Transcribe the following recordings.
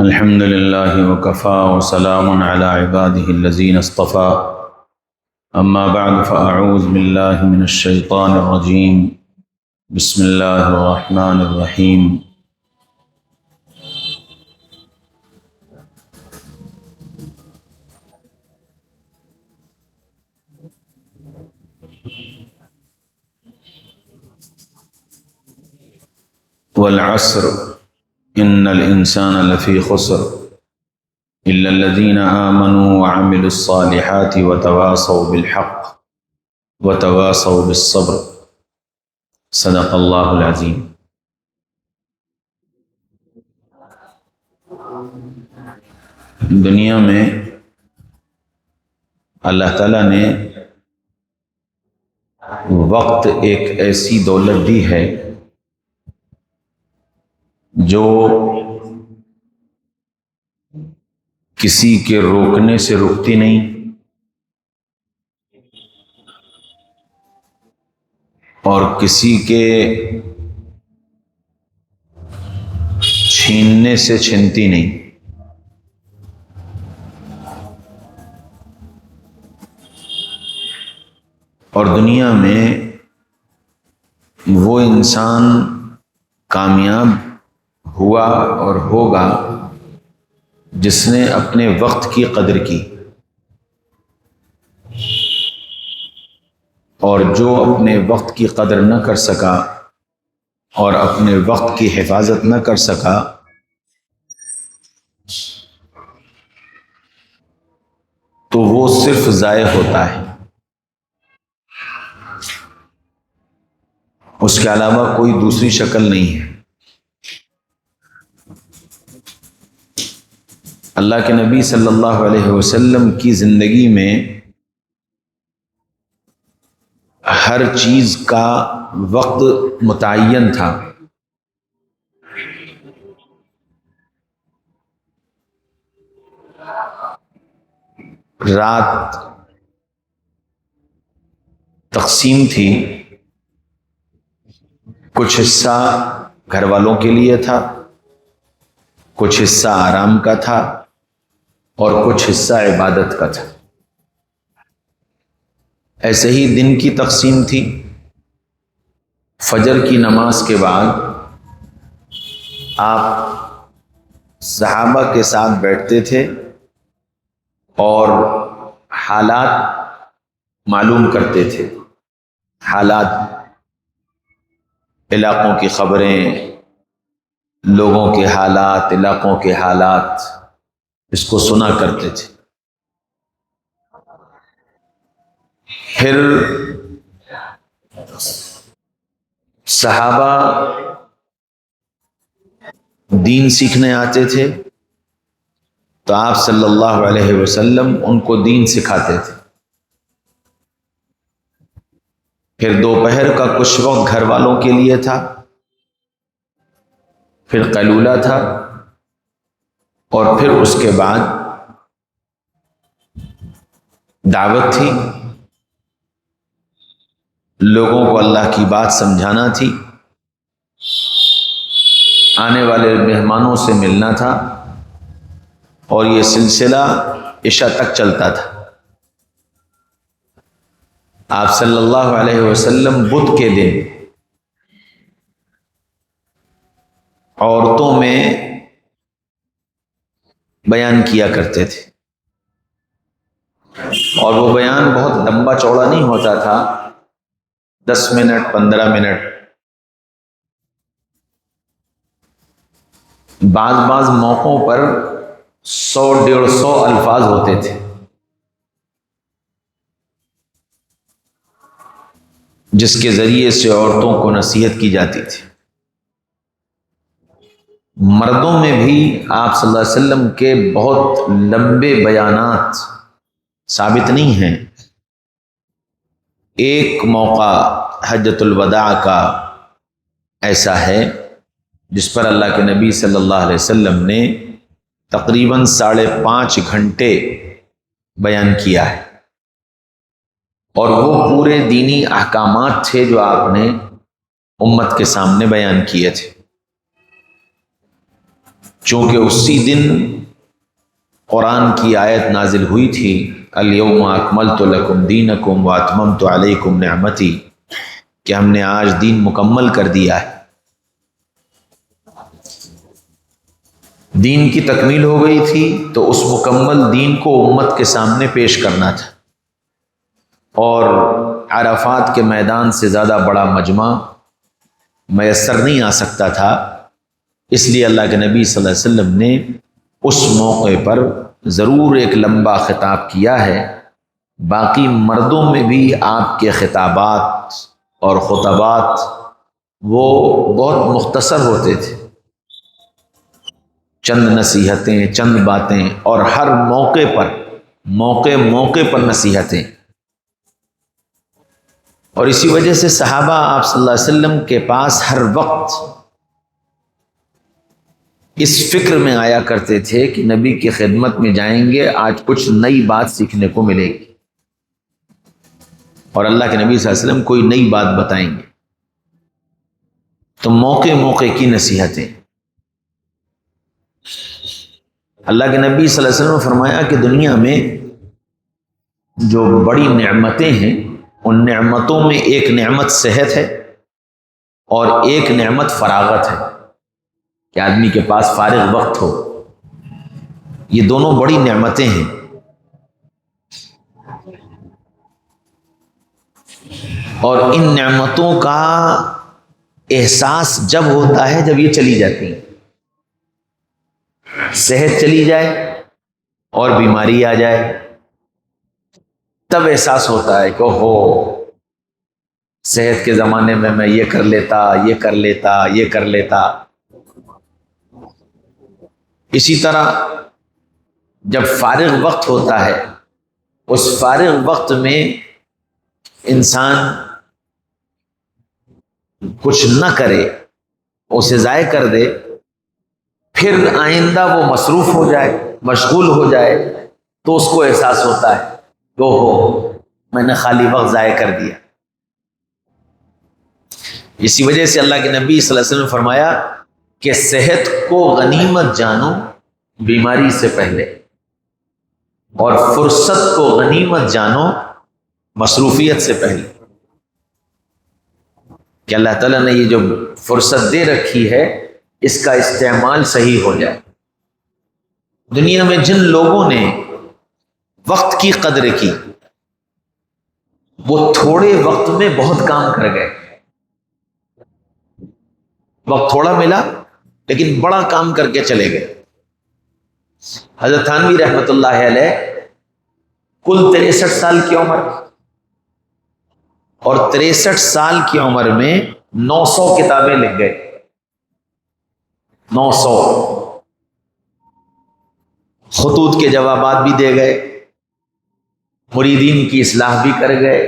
الحمد لله وكفى وسلام على عباده الذين اصطفى أما بعد فأعوذ بالله من الشيطان الرجيم بسم الله الرحمن الرحيم والعصر إن الإنسان لفي خسر إلا الذين آمنوا وعملوا الصالحات وتواصوا بالحق وتواصوا بالصبر صدق اللہ العظیم۔ دنیا میں اللہ تعالیٰ نے وقت ایک ایسی دولت دی ہے جو کسی کے روکنے سے رکتی نہیں اور کسی کے چھیننے سے چھنتی نہیں۔ اور دنیا میں وہ انسان کامیاب ہوا اور ہوگا جس نے اپنے وقت کی قدر کی، اور جو اپنے وقت کی قدر نہ کر سکا اور اپنے وقت کی حفاظت نہ کر سکا تو وہ صرف ضائع ہوتا ہے، اس کے علاوہ کوئی دوسری شکل نہیں ہے۔ اللہ کے نبی صلی اللہ علیہ وسلم کی زندگی میں ہر چیز کا وقت متعین تھا۔ رات تقسیم تھی، کچھ حصہ گھر والوں کے لیے تھا، کچھ حصہ آرام کا تھا اور کچھ حصہ عبادت کا تھا۔ ایسے ہی دن کی تقسیم تھی، فجر کی نماز کے بعد آپ صحابہ کے ساتھ بیٹھتے تھے اور حالات معلوم کرتے تھے، حالات، علاقوں کی خبریں، لوگوں کے حالات، علاقوں کے حالات، اس کو سنا کرتے تھے۔ پھر صحابہ دین سیکھنے آتے تھے تو آپ صلی اللہ علیہ وسلم ان کو دین سکھاتے تھے۔ پھر دوپہر کا کچھ وقت گھر والوں کے لیے تھا، پھر قیلولہ تھا، اور پھر اس کے بعد دعوت تھی، لوگوں کو اللہ کی بات سمجھانا تھی، آنے والے مہمانوں سے ملنا تھا، اور یہ سلسلہ عشاء تک چلتا تھا۔ آپ صلی اللہ علیہ وسلم بدھ کے دن عورتوں میں بیان کیا کرتے تھے، اور وہ بیان بہت لمبا چوڑا نہیں ہوتا تھا، 10 منٹ 15 منٹ، بعض موقعوں پر 100-150 الفاظ ہوتے تھے، جس کے ذریعے سے عورتوں کو نصیحت کی جاتی تھی۔ مردوں میں بھی آپ صلی اللہ علیہ وسلم کے بہت لمبے بیانات ثابت نہیں ہیں۔ ایک موقع حجۃ الوداع کا ایسا ہے جس پر اللہ کے نبی صلی اللہ علیہ وسلم نے تقریباً 5.5 گھنٹے بیان کیا ہے، اور وہ پورے دینی احکامات تھے جو آپ نے امت کے سامنے بیان کیے تھے۔ چونکہ اسی دن قرآن کی آیت نازل ہوئی تھی، الیوم اکملت لکم دینکم واتممت علیکم نعمتی، کہ ہم نے آج دین مکمل کر دیا ہے، دین کی تکمیل ہو گئی تھی، تو اس مکمل دین کو امت کے سامنے پیش کرنا تھا، اور عرفات کے میدان سے زیادہ بڑا مجمع میسر نہیں آ سکتا تھا، اس لیے اللہ کے نبی صلی اللہ علیہ وسلم نے اس موقع پر ضرور ایک لمبا خطاب کیا ہے۔ باقی مردوں میں بھی آپ کے خطابات اور خطبات وہ بہت مختصر ہوتے تھے، چند نصیحتیں، چند باتیں، اور ہر موقع پر موقع پر نصیحتیں۔ اور اسی وجہ سے صحابہ آپ صلی اللہ علیہ وسلم کے پاس ہر وقت اس فکر میں آیا کرتے تھے کہ نبی کی خدمت میں جائیں گے، آج کچھ نئی بات سیکھنے کو ملے گی، اور اللہ کے نبی صلی اللہ علیہ وسلم کوئی نئی بات بتائیں گے، تو موقع کی نصیحتیں۔ اللہ کے نبی صلی اللہ علیہ وسلم نے فرمایا کہ دنیا میں جو بڑی نعمتیں ہیں، ان نعمتوں میں ایک نعمت صحت ہے اور ایک نعمت فراغت ہے، کہ آدمی کے پاس فارغ وقت ہو۔ یہ دونوں بڑی نعمتیں ہیں، اور ان نعمتوں کا احساس جب ہوتا ہے جب یہ چلی جاتی ہیں، صحت چلی جائے اور بیماری آ جائے، تب احساس ہوتا ہے کہ ہو صحت کے زمانے میں یہ کر لیتا۔ اسی طرح جب فارغ وقت ہوتا ہے، اس فارغ وقت میں انسان کچھ نہ کرے، اسے ضائع کر دے، پھر آئندہ وہ مصروف ہو جائے، مشغول ہو جائے، تو اس کو احساس ہوتا ہے کہ ہو میں نے خالی وقت ضائع کر دیا۔ اسی وجہ سے اللہ کے نبی صلی اللہ علیہ وسلم نے فرمایا کہ صحت کو غنیمت جانو بیماری سے پہلے، اور فرصت کو غنیمت جانو مصروفیت سے پہلے، کہ اللہ تعالیٰ نے یہ جو فرصت دے رکھی ہے اس کا استعمال صحیح ہو جائے۔ دنیا میں جن لوگوں نے وقت کی قدر کی، وہ تھوڑے وقت میں بہت کام کر گئے۔ وقت تھوڑا ملا لیکن بڑا کام کر کے چلے گئے۔ حضرت تھانوی رحمۃ اللہ علیہ کل 63 سال کی عمر، اور 63 سال کی عمر میں 900 کتابیں لکھ گئے، 900 خطوط کے جوابات بھی دے گئے، مریدین کی اصلاح بھی کر گئے،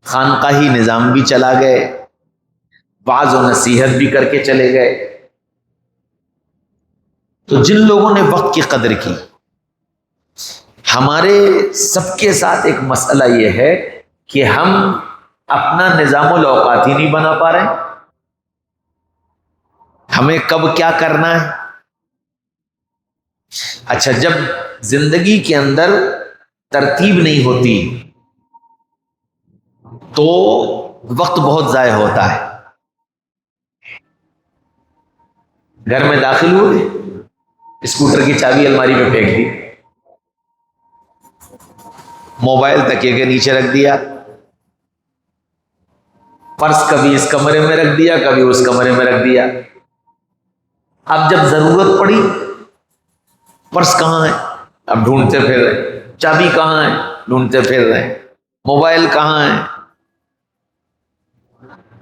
خانقاہی نظام بھی چلا گئے، وعظ و نصیحت بھی کر کے چلے گئے۔ تو جن لوگوں نے وقت کی قدر کی، ہمارے سب کے ساتھ ایک مسئلہ یہ ہے کہ ہم اپنا نظام الاوقات ہی نہیں بنا پا رہے، ہمیں کب کیا کرنا ہے۔ اچھا، جب زندگی کے اندر ترتیب نہیں ہوتی تو وقت بہت ضائع ہوتا ہے۔ گھر میں داخل ہوئے، اسکوٹر کی چابی الماری میں پھینک دی، موبائل تکیے کے نیچے رکھ دیا، پرس کبھی اس کمرے میں رکھ دیا، کبھی اس کمرے میں رکھ دیا۔ اب جب ضرورت پڑی، پرس کہاں ہے؟ اب ڈھونڈتے پھر رہے، چابی کہاں ہے؟ ڈھونڈتے پھر رہے، موبائل کہاں ہے؟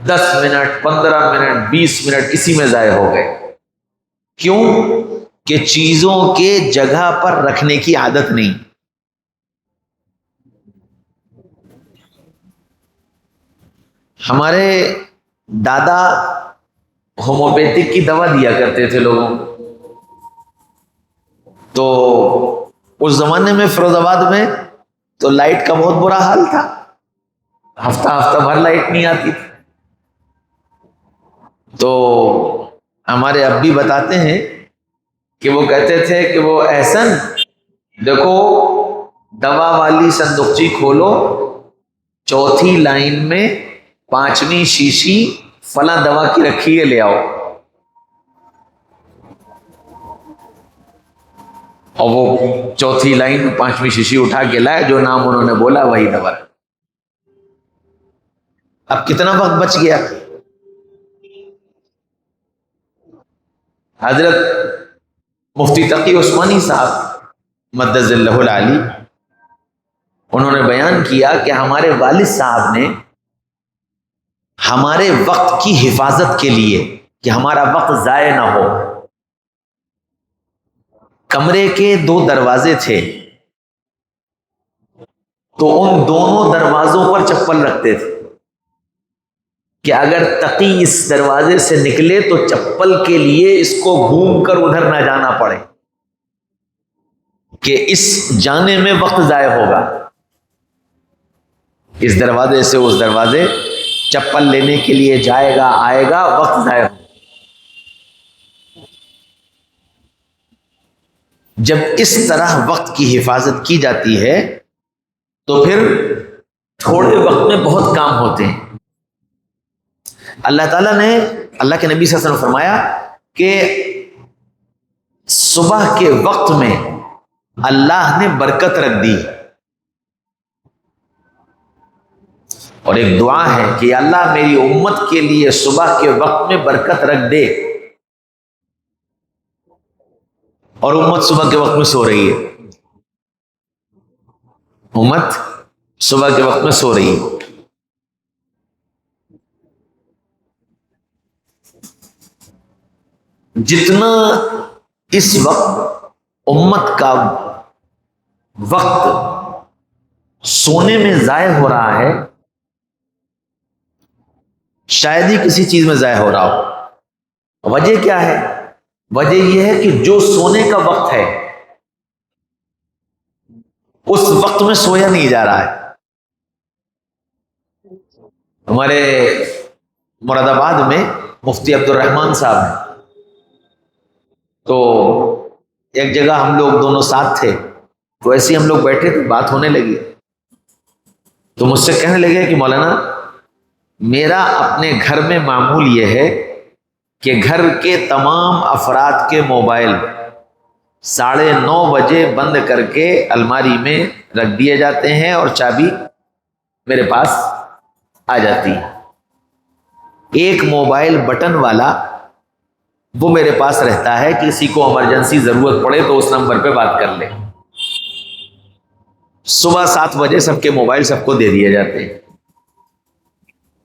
10 منٹ 15 منٹ 20 منٹ اسی میں ضائع ہو گئے۔ کیوں؟ کہ چیزوں کے جگہ پر رکھنے کی عادت نہیں۔ ہمارے دادا ہومیوپیتھک کی دوا دیا کرتے تھے لوگوں کو، تو اس زمانے میں فیروز آباد میں تو لائٹ کا بہت برا حال تھا، ہفتہ بھر لائٹ نہیں آتی تھی۔ تو ہمارے اب بھی بتاتے ہیں کہ وہ کہتے تھے کہ وہ احسن دیکھو دوا والی صندوقچی کھولو، چوتھی لائن میں 5ویں شیشی فلاں دوا کی رکھی ہے، لے آؤ. اور وہ چوتھی لائن 5ویں شیشی اٹھا کے لائے، جو نام انہوں نے بولا وہی دوا. اب کتنا وقت بچ گیا. حضرت مفتی تقی عثمانی صاحب مدد اللہ العالی، انہوں نے بیان کیا کہ ہمارے والد صاحب نے ہمارے وقت کی حفاظت کے لیے کہ ہمارا وقت ضائع نہ ہو، کمرے کے 2 دروازے تھے تو ان دونوں دروازوں پر چپل رکھتے تھے کہ اگر تقی اس دروازے سے نکلے تو چپل کے لیے اس کو گھوم کر ادھر نہ جانا پڑے کہ اس جانے میں وقت ضائع ہوگا. اس دروازے سے اس دروازے چپل لینے کے لیے جائے گا، آئے گا، وقت ضائع ہوگا. جب اس طرح وقت کی حفاظت کی جاتی ہے تو پھر تھوڑے وقت میں بہت کام ہوتے ہیں. اللہ تعالیٰ نے، اللہ کے نبی صلی اللہ علیہ وسلم نے فرمایا کہ صبح کے وقت میں اللہ نے برکت رکھ دی، اور ایک دعا ہے کہ اللہ میری امت کے لیے صبح کے وقت میں برکت رکھ دے. اور امت صبح کے وقت میں سو رہی ہے، امت صبح کے وقت میں سو رہی ہے. جتنا اس وقت امت کا وقت سونے میں ضائع ہو رہا ہے، شاید ہی کسی چیز میں ضائع ہو رہا ہو. وجہ کیا ہے؟ وجہ یہ ہے کہ جو سونے کا وقت ہے اس وقت میں سویا نہیں جا رہا ہے. ہمارے مراد آباد میں مفتی عبد الرحمان صاحب ہیں، تو ایک جگہ ہم لوگ دونوں ساتھ تھے، تو ایسے ہی ہم لوگ بیٹھے تھے، بات ہونے لگی تو مجھ سے کہنے لگے کہ مولانا میرا اپنے گھر میں معمول یہ ہے کہ گھر کے تمام افراد کے موبائل 9:30 بجے بند کر کے الماری میں رکھ دیے جاتے ہیں اور چابی میرے پاس آ جاتی ہے. ایک موبائل بٹن والا وہ میرے پاس رہتا ہے، کسی کو ایمرجنسی ضرورت پڑے تو اس نمبر پہ بات کر لے. صبح 7 بجے سب کے موبائل سب کو دے دیے جاتے ہیں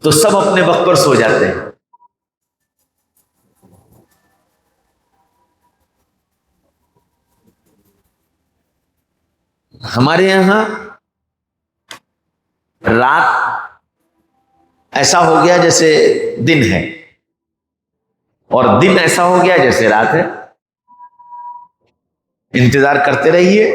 تو سب اپنے وقت پر سو جاتے ہیں. ہمارے یہاں رات ایسا ہو گیا جیسے دن ہے، اور دن ایسا ہو گیا جیسے رات ہے. انتظار کرتے رہیے،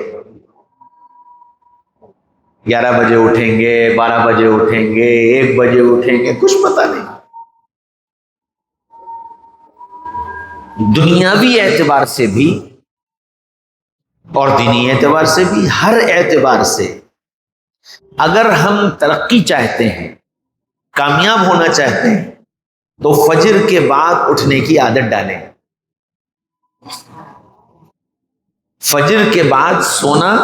11 بجے اٹھیں گے، 12 بجے اٹھیں گے، 1 بجے اٹھیں گے، کچھ پتہ نہیں. دنیاوی اعتبار سے بھی اور دینی اعتبار سے بھی، ہر اعتبار سے اگر ہم ترقی چاہتے ہیں، کامیاب ہونا چاہتے ہیں، تو فجر کے بعد اٹھنے کی عادت ڈالیں. فجر کے بعد سونا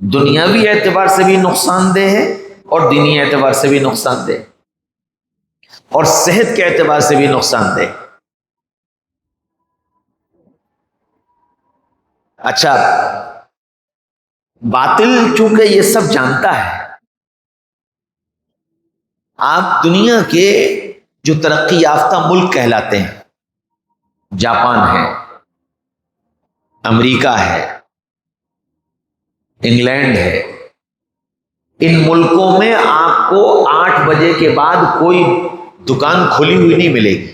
دنیاوی اعتبار سے بھی نقصان دہ ہے اور دینی اعتبار سے بھی نقصان دہ اور صحت کے اعتبار سے بھی نقصان دہ. اچھا، باطل چونکہ یہ سب جانتا ہے، آپ دنیا کے جو ترقی یافتہ ملک کہلاتے ہیں، جاپان ہے، امریکہ ہے، انگلینڈ ہے، ان ملکوں میں آپ کو 8 بجے کے بعد کوئی دکان کھلی ہوئی نہیں ملے گی،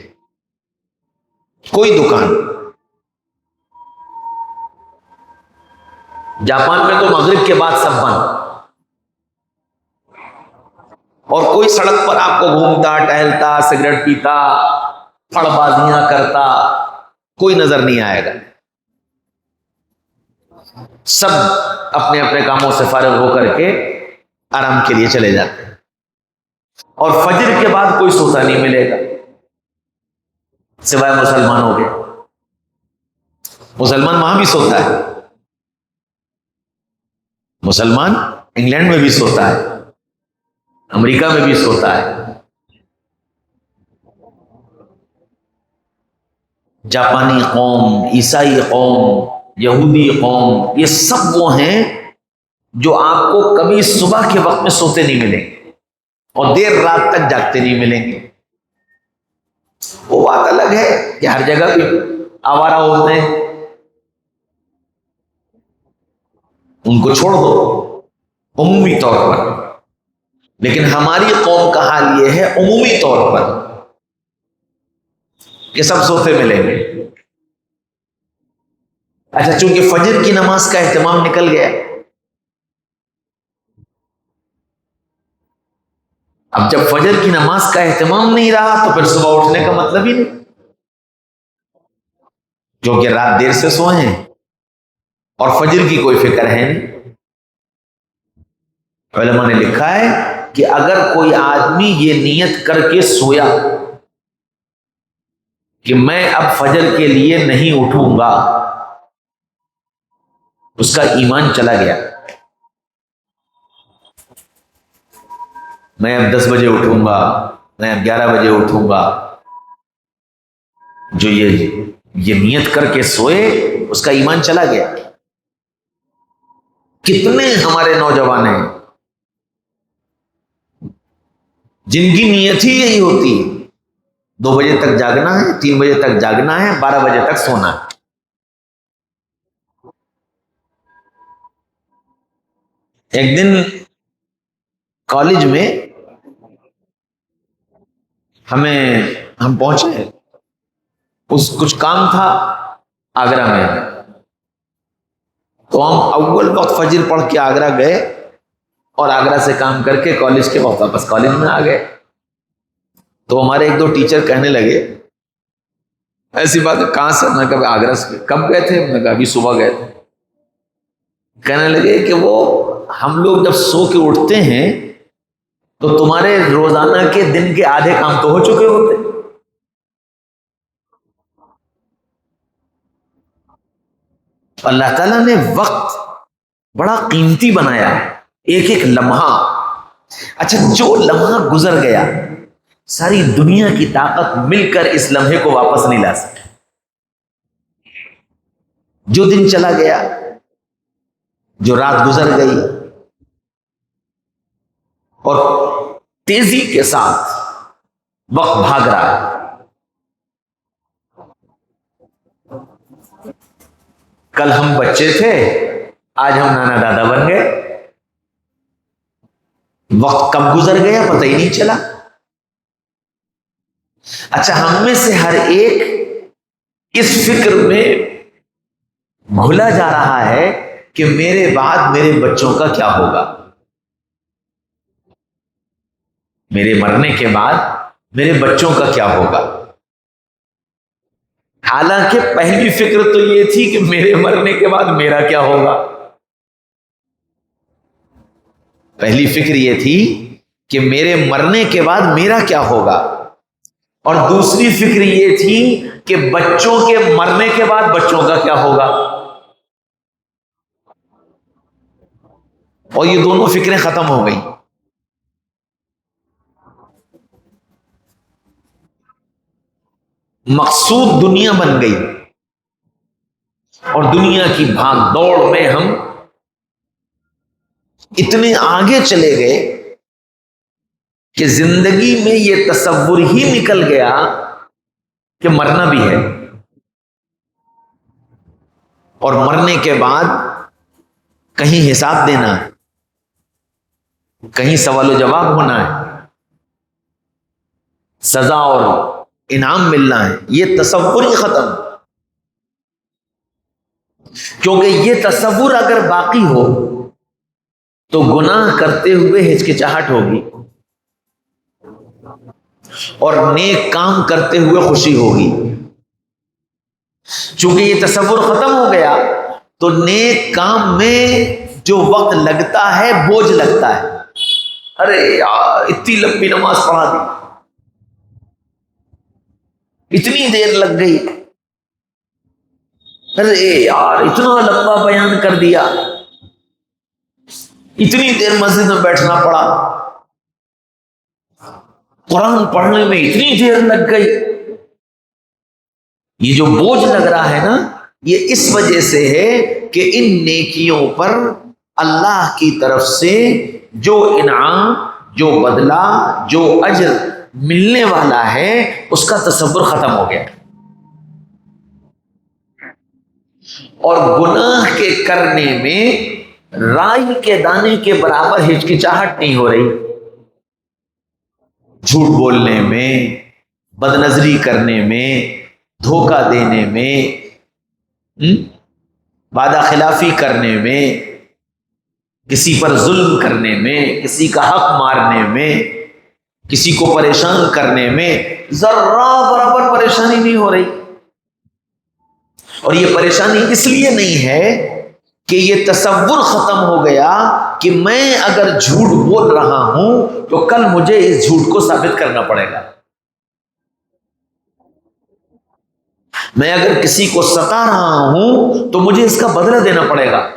کوئی دکان. جاپان میں تو مغرب کے بعد سب بند، اور کوئی سڑک پر آپ کو گھومتا ٹہلتا سگریٹ پیتا پھڑ بازیاں کرتا کوئی نظر نہیں آئے گا. سب اپنے اپنے کاموں سے فارغ ہو کر کے آرام کے لیے چلے جاتے ہیں، اور فجر کے بعد کوئی سوتا نہیں ملے گا سوائے مسلمانوں کے۔ مسلمان وہاں بھی سوتا ہے، مسلمان انگلینڈ میں بھی سوتا ہے، امریکہ میں بھی سوتا ہے، جاپانی قوم، عیسائی قوم، یہودی قوم، یہ سب وہ ہیں جو آپ کو کبھی صبح کے وقت میں سوتے نہیں ملیں گے اور دیر رات تک جاگتے نہیں ملیں گے۔ وہ بات الگ ہے کہ ہر جگہ بھی آوارہ ہوتے ہیں، ان کو چھوڑ دو عمومی طور پر، لیکن ہماری قوم کا حال یہ ہے عمومی طور پر کہ سب سوتے ملیں گے۔ اچھا، چونکہ فجر کی نماز کا اہتمام نکل گیا، اب جب فجر کی نماز کا اہتمام نہیں رہا تو پھر صبح اٹھنے کا مطلب ہی نہیں، کیونکہ رات دیر سے سوئے ہیں اور فجر کی کوئی فکر ہے نہیں۔ علماء نے لکھا ہے کہ اگر کوئی آدمی یہ نیت کر کے سویا کہ میں اب فجر کے لیے نہیں اٹھوں گا، اس کا ایمان چلا گیا۔ میں اب 10 بجے اٹھوں گا، میں اب 11 بجے اٹھوں گا، جو یہ نیت کر کے سوئے اس کا ایمان چلا گیا۔ کتنے ہمارے نوجوان ہیں جن کی نیت ہی یہی ہوتی ہے 2 بجے تک جاگنا ہے، 3 بجے تک جاگنا ہے، 12 بجے تک سونا ہے۔ ایک دن کالج میں ہم پہنچے، کچھ کام تھا آگرہ میں، تو ہم اول وقت فجر پڑھ کے آگرہ گئے اور آگرہ سے کام کر کے کالج کے وقت واپس کالج میں آ گئے۔ تو ہمارے 1-2 ٹیچر کہنے لگے ایسی بات ہے، کہاں سے؟ میں نے کہا آگرہ سے۔ کب گئے تھے؟ میں نے کہا ابھی صبح گئے تھے۔ کہنے لگے کہ وہ ہم لوگ جب سو کے اٹھتے ہیں تو تمہارے روزانہ کے دن کے آدھے کام تو ہو چکے ہوتے۔ اللہ تعالیٰ نے وقت بڑا قیمتی بنایا ہے، ایک ایک لمحہ۔ اچھا، جو لمحہ گزر گیا ساری دنیا کی طاقت مل کر اس لمحے کو واپس نہیں لا سکتی۔ جو دن چلا گیا، جو رات گزر گئی، اور تیزی کے ساتھ وقت بھاگ رہا ہے۔ کل ہم بچے تھے، آج ہم نانا دادا بن گئے، وقت کب گزر گیا پتہ ہی نہیں چلا۔ اچھا، ہم میں سے ہر ایک اس فکر میں گھلا جا رہا ہے کہ میرے بعد میرے بچوں کا کیا ہوگا، میرے مرنے کے بعد میرے بچوں کا کیا ہوگا۔ حالانکہ پہلی فکر تو یہ تھی کہ میرے مرنے کے بعد میرا کیا ہوگا۔ پہلی فکر یہ تھی کہ میرے مرنے کے بعد میرا کیا ہوگا، اور دوسری فکر یہ تھی کہ بچوں کے مرنے کے بعد بچوں کا کیا ہوگا۔ اور یہ دونوں فکریں ختم ہو گئیں۔ مقصود دنیا بن گئی، اور دنیا کی بھاگ دوڑ میں ہم اتنے آگے چلے گئے کہ زندگی میں یہ تصور ہی نکل گیا کہ مرنا بھی ہے، اور مرنے کے بعد کہیں حساب دینا ہے، کہیں سوال و جواب ہونا ہے، سزا اور انعام ملنا ہے۔ یہ تصور ہی ختم، کیونکہ یہ تصور اگر باقی ہو تو گناہ کرتے ہوئے ہچکچاہٹ ہوگی اور نیک کام کرتے ہوئے خوشی ہوگی۔ چونکہ یہ تصور ختم ہو گیا تو نیک کام میں جو وقت لگتا ہے بوجھ لگتا ہے. ارے یار اتنی لمبی نماز پڑھا دی، اتنی دیر لگ گئی، ارے یار اتنا لمبا بیان کر دیا، اتنی دیر مسجد میں بیٹھنا پڑا، قرآن پڑھنے میں اتنی دیر لگ گئی. یہ جو بوجھ لگ رہا ہے نا، یہ اس وجہ سے ہے کہ ان نیکیوں پر اللہ کی طرف سے جو انعام، جو بدلہ، جو اجر ملنے والا ہے اس کا تصور ختم ہو گیا. اور گناہ کے کرنے میں رائی کے دانے کے برابر ہچکچاہٹ نہیں ہو رہی. جھوٹ بولنے میں، بد نظری کرنے میں، دھوکہ دینے میں، وعدہ خلافی کرنے میں، کسی پر ظلم کرنے میں، کسی کا حق مارنے میں، کسی کو پریشان کرنے میں ذرہ برابر پریشانی نہیں ہو رہی. اور یہ پریشانی اس لیے نہیں ہے کہ یہ تصور ختم ہو گیا کہ میں اگر جھوٹ بول رہا ہوں تو کل مجھے اس جھوٹ کو ثابت کرنا پڑے گا، میں اگر کسی کو ستا رہا ہوں تو مجھے اس کا بدلہ دینا پڑے گا.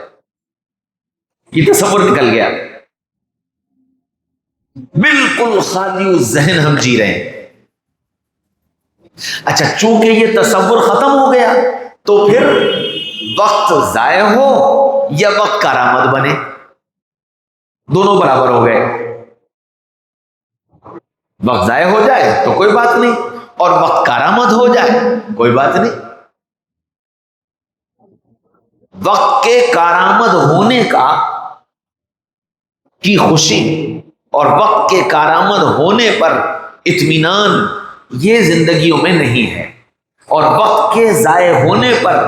یہ تصور نکل گیا، بالکل خالی ذہن ہم جی رہے ہیں. اچھا چونکہ یہ تصور ختم ہو گیا تو پھر وقت ضائع ہو یا وقت کارآمد بنے، دونوں برابر ہو گئے. وقت ضائع ہو جائے تو کوئی بات نہیں، اور وقت کارآمد ہو جائے کوئی بات نہیں. وقت کے کارآمد ہونے کی خوشی اور وقت کے کارآمد ہونے پر اطمینان یہ زندگیوں میں نہیں ہے، اور وقت کے ضائع ہونے پر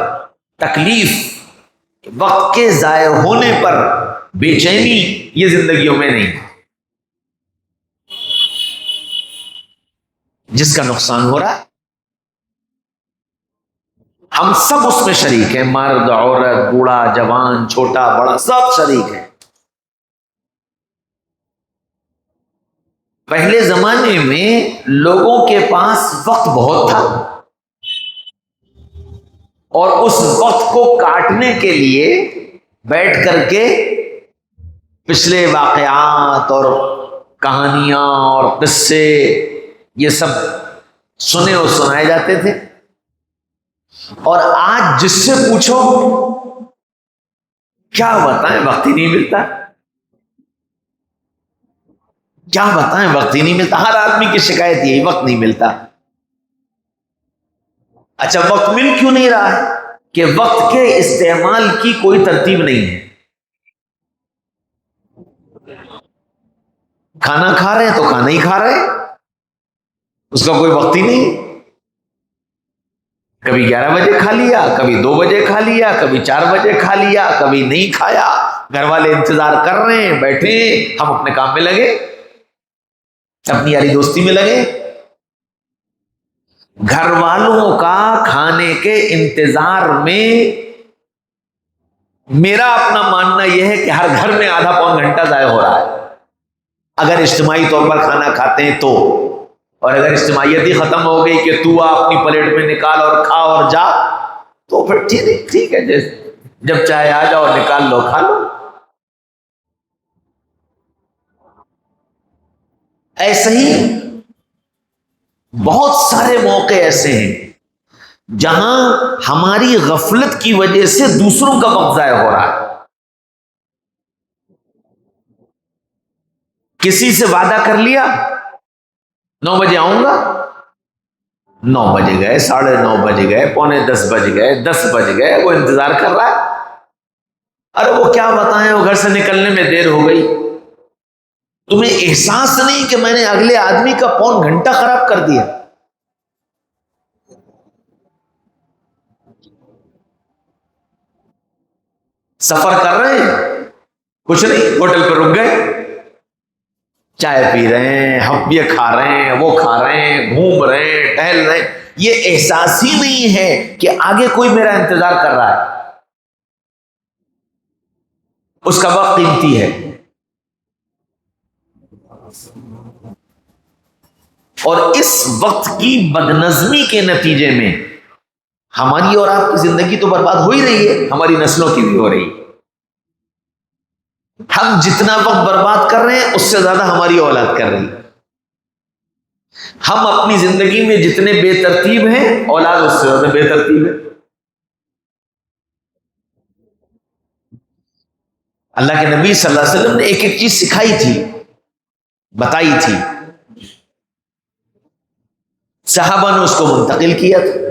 تکلیف، وقت کے ضائع ہونے پر بے چینی یہ زندگیوں میں نہیں. جس کا نقصان ہو رہا ہے ہم سب اس میں شریک ہیں، مرد، عورت، بوڑھا، جوان، چھوٹا، بڑا، سب شریک ہیں. پہلے زمانے میں لوگوں کے پاس وقت بہت تھا، اور اس وقت کو کاٹنے کے لیے بیٹھ کر کے پچھلے واقعات اور کہانیاں اور قصے یہ سب سنے اور سنائے جاتے تھے. اور آج جس سے پوچھو کیا بتائیں وقت ہی نہیں ملتا، کیا بتائیں وقت ہی نہیں ملتا. ہر آدمی کی شکایت یہی، وقت نہیں ملتا. اچھا وقت مل کیوں نہیں رہا ہے؟ کہ وقت کے استعمال کی کوئی ترتیب نہیں ہے. کھانا کھا رہے ہیں تو کھانا ہی کھا رہے ہیں، اس کا کوئی وقت ہی نہیں. کبھی 11 بجے کھا لیا، کبھی 2 بجے کھا لیا، کبھی 4 بجے کھا لیا، کبھی نہیں کھایا. گھر والے انتظار کر رہے ہیں، بیٹھے ہیں، ہم اپنے کام میں لگے، اپنی یاری دوستی میں لگے. گھر والوں کا کھانے کے انتظار میں میرا اپنا ماننا یہ ہے کہ ہر گھر میں آدھا پون گھنٹہ ضائع ہو رہا ہے اگر اجتماعی طور پر کھانا کھاتے ہیں تو. اور اگر اجتماعیت ہی ختم ہو گئی کہ تو اپنی پلیٹ میں نکال اور کھا اور جا، تو پھر ٹھیک ہے، جب چاہے آ جاؤ، نکال لو، کھا لو. ایسے ہی بہت سارے موقع ایسے ہیں جہاں ہماری غفلت کی وجہ سے دوسروں کا وقت ضائع ہو رہا ہے. کسی سے وعدہ کر لیا 9 بجے آؤں گا، 9 بج گئے، 9:30 بج گئے، 9:45 بج گئے، 10 بج گئے، وہ انتظار کر رہا ہے. ارے وہ کیا بتائیں، وہ گھر سے نکلنے میں دیر ہو گئی. تمہیں احساس نہیں کہ میں نے اگلے آدمی کا پون گھنٹہ خراب کر دیا. سفر کر رہے ہیں، کچھ نہیں، ہوٹل پہ رک گئے، چائے پی رہے ہیں، ہم یہ کھا رہے ہیں، وہ کھا رہے ہیں، گھوم رہے ہیں، ٹہل رہے ہیں. یہ احساس ہی نہیں ہے کہ آگے کوئی میرا انتظار کر رہا ہے. اس کا وقت قیمتی ہے، اور اس وقت کی بدنظمی کے نتیجے میں ہماری اور آپ کی زندگی تو برباد ہو ہی رہی ہے، ہماری نسلوں کی بھی ہو رہی ہے۔ ہم جتنا وقت برباد کر رہے ہیں اس سے زیادہ ہماری اولاد کر رہی ہے۔ ہم اپنی زندگی میں جتنے بے ترتیب ہیں، اولاد اس سے زیادہ بے ترتیب ہے۔ اللہ کے نبی صلی اللہ علیہ وسلم نے ایک ایک چیز سکھائی تھی، بتائی تھی، صحابہ نے اس کو منتقل کیا تھا۔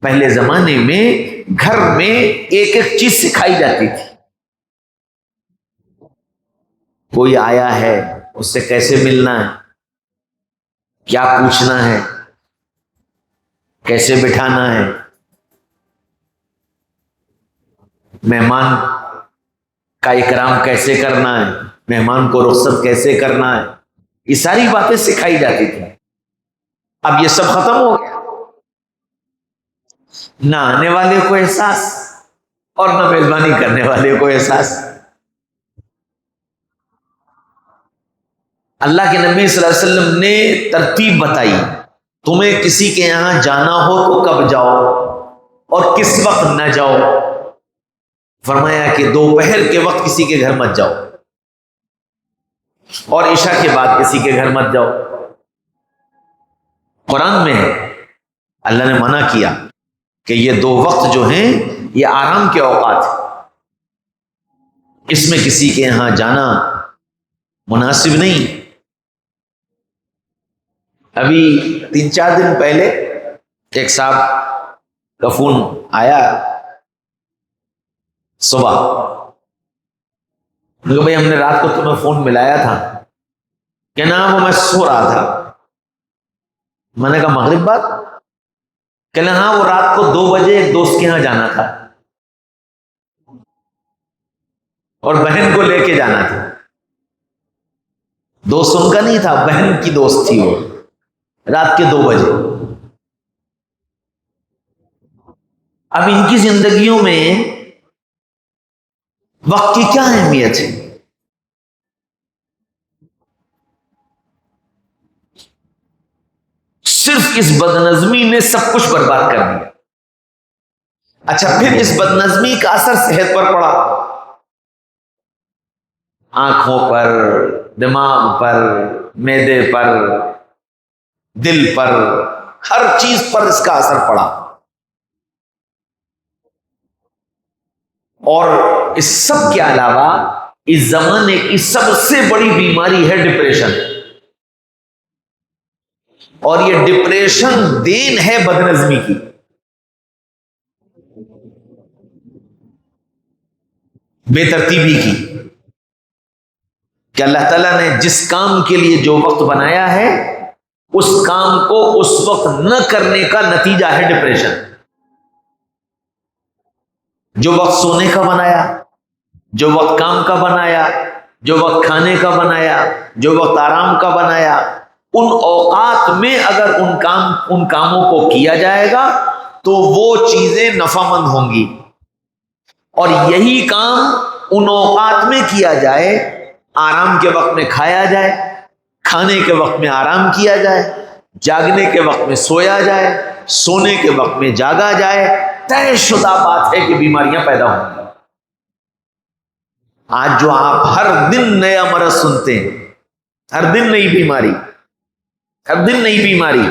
پہلے زمانے میں گھر میں ایک ایک چیز سکھائی جاتی تھی۔ کوئی آیا ہے، اس سے کیسے ملنا ہے، کیا پوچھنا ہے، کیسے بٹھانا ہے، مہمان کا اکرام کیسے کرنا ہے، مہمان کو رخصت کیسے کرنا ہے، یہ ساری باتیں سکھائی جاتی تھی۔ اب یہ سب ختم ہو گیا، نہ آنے والے کو احساس اور نہ میزبانی کرنے والے کو احساس۔ اللہ کے نبی صلی اللہ علیہ وسلم نے ترتیب بتائی، تمہیں کسی کے یہاں جانا ہو تو کب جاؤ اور کس وقت نہ جاؤ۔ فرمایا کہ دوپہر کے وقت کسی کے گھر مت جاؤ اور عشاء کے بعد کسی کے گھر مت جاؤ۔ قرآن میں ہے، اللہ نے منع کیا کہ یہ دو وقت جو ہیں یہ آرام کے اوقات ہیں، اس میں کسی کے یہاں جانا مناسب نہیں۔ ابھی 3-4 دن پہلے ایک صاحب کا فون آیا صبح، کہ بھائی ہم نے رات کو تمہیں فون ملایا تھا، کہ نا وہ میں سو رہا تھا۔ میں نے کہا مغرب بعد؟ کہنا ہاں وہ رات کو 2 بجے ایک دوست کے یہاں جانا تھا اور بہن کو لے کے جانا تھا۔ دوست ان کا نہیں تھا، بہن کی دوست تھی وہ، رات کے 2 بجے۔ اب ان کی زندگیوں میں وقت کی کیا اہمیت ہے؟ صرف اس بدنظمی نے سب کچھ برباد کر دیا۔ اچھا، پھر اس بدنظمی کا اثر صحت پر پڑا، آنکھوں پر، دماغ پر، معدے پر، دل پر، ہر چیز پر اس کا اثر پڑا۔ اور اس سب کے علاوہ اس زمانے کی سب سے بڑی بیماری ہے ڈپریشن، اور یہ ڈپریشن دین ہے بدنظمی کی۔ بے ترتیبی کی، کہ اللہ تعالیٰ نے جس کام کے لیے جو وقت بنایا ہے اس کام کو اس وقت نہ کرنے کا نتیجہ ہے ڈپریشن۔ جو وقت سونے کا بنایا، جو وقت کام کا بنایا، جو وقت کھانے کا بنایا، جو وقت آرام کا بنایا، ان اوقات میں اگر ان کاموں کو کیا جائے گا تو وہ چیزیں نفع مند ہوں گی، اور یہی کام ان اوقات میں کیا جائے، آرام کے وقت میں کھایا جائے، کھانے کے وقت میں آرام کیا جائے، جاگنے کے وقت میں سویا جائے، سونے کے وقت میں جاگا جائے، طے شدہ بات ہے کہ بیماریاں پیدا ہوں گی۔ آج جو آپ ہر دن نیا مرض سنتے ہیں، ہر دن نئی بیماری، ہر دن نئی بیماری،